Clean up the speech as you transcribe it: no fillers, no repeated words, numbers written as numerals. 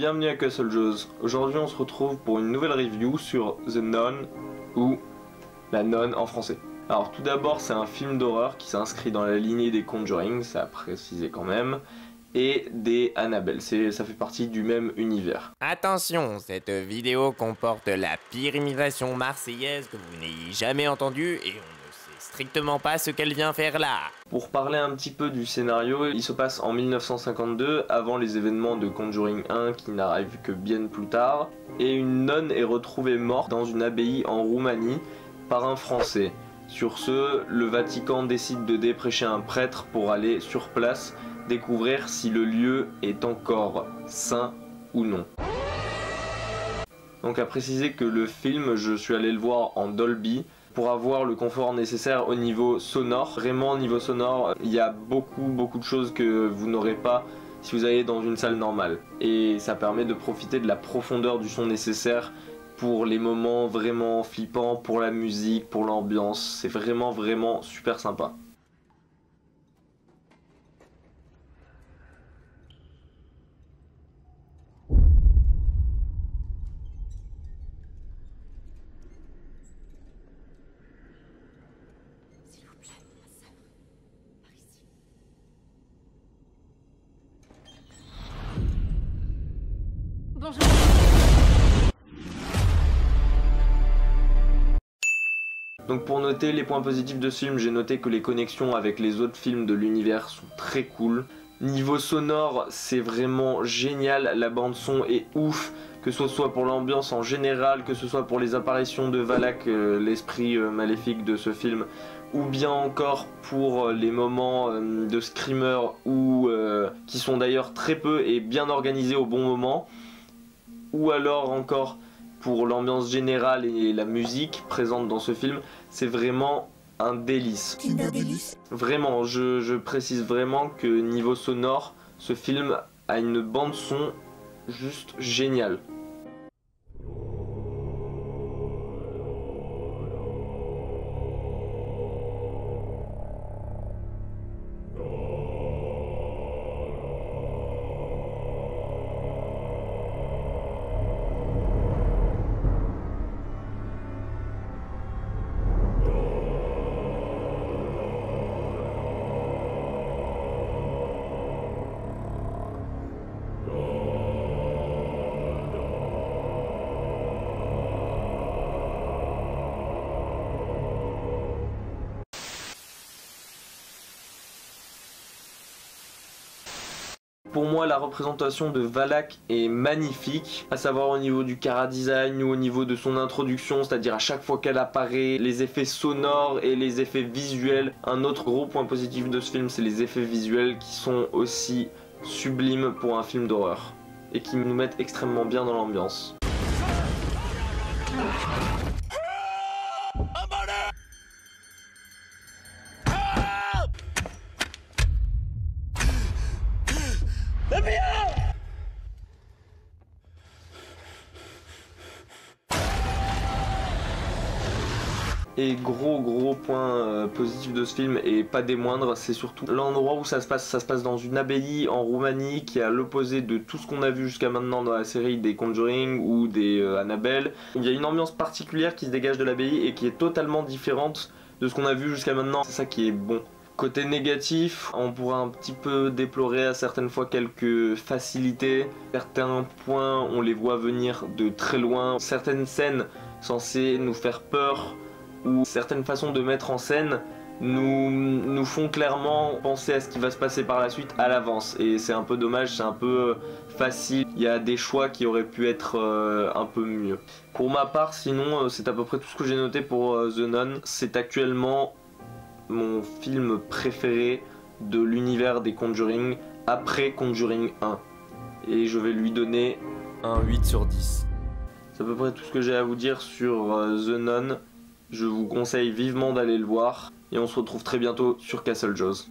bienvenue à Castle Joe's. Aujourd'hui on se retrouve pour une nouvelle review sur The Nun, ou La Nonne en français. Alors tout d'abord c'est un film d'horreur qui s'inscrit dans la lignée des Conjuring, ça a précisé quand même, et des Annabelle, ça fait partie du même univers. Attention, cette vidéo comporte la pire imitation marseillaise que vous n'ayez jamais entendue et on ne sait strictement pas ce qu'elle vient faire là. Pour parler un petit peu du scénario, il se passe en 1952, avant les événements de Conjuring 1 qui n'arrivent que bien plus tard, et une nonne est retrouvée morte dans une abbaye en Roumanie par un Français. Sur ce, le Vatican décide de dépêcher un prêtre pour aller sur place découvrir si le lieu est encore saint ou non. Donc à préciser que le film, je suis allé le voir en Dolby pour avoir le confort nécessaire au niveau sonore. Vraiment au niveau sonore, il y a beaucoup de choses que vous n'aurez pas si vous allez dans une salle normale. Et ça permet de profiter de la profondeur du son nécessaire pour les moments vraiment flippants, pour la musique, pour l'ambiance. C'est vraiment super sympa. Bonjour. Donc pour noter les points positifs de ce film, j'ai noté que les connexions avec les autres films de l'univers sont très cool. Niveau sonore, c'est vraiment génial, la bande son est ouf, que ce soit pour l'ambiance en général, que ce soit pour les apparitions de Valak, l'esprit maléfique de ce film, ou bien encore pour les moments de screamer, qui sont d'ailleurs très peu et bien organisés au bon moment, ou alors encore pour l'ambiance générale et la musique présente dans ce film. C'est vraiment un délice. Vraiment, je précise vraiment que niveau sonore, ce film a une bande son juste géniale. Pour moi, la représentation de Valak est magnifique, à savoir au niveau du chara-design ou au niveau de son introduction, c'est-à-dire à chaque fois qu'elle apparaît, les effets sonores et les effets visuels. Un autre gros point positif de ce film, c'est les effets visuels qui sont aussi sublimes pour un film d'horreur et qui nous mettent extrêmement bien dans l'ambiance. Et gros point positif de ce film, et pas des moindres, c'est surtout l'endroit où ça se passe. Ça se passe dans une abbaye en Roumanie qui est à l'opposé de tout ce qu'on a vu jusqu'à maintenant dans la série des Conjuring ou des Annabelle. Il y a une ambiance particulière qui se dégage de l'abbaye et qui est totalement différente de ce qu'on a vu jusqu'à maintenant. C'est ça qui est bon. Côté négatif, on pourra un petit peu déplorer à certaines fois quelques facilités. Certains points, on les voit venir de très loin. Certaines scènes censées nous faire peur, où certaines façons de mettre en scène nous font clairement penser à ce qui va se passer par la suite à l'avance, et c'est un peu dommage, c'est un peu facile. Il y a des choix qui auraient pu être un peu mieux. Pour ma part, sinon, c'est à peu près tout ce que j'ai noté pour The Nun. C'est actuellement mon film préféré de l'univers des Conjuring après Conjuring 1, et je vais lui donner un 8 sur 10. C'est à peu près tout ce que j'ai à vous dire sur The Nun. Je vous conseille vivement d'aller le voir et on se retrouve très bientôt sur Castle Joe's.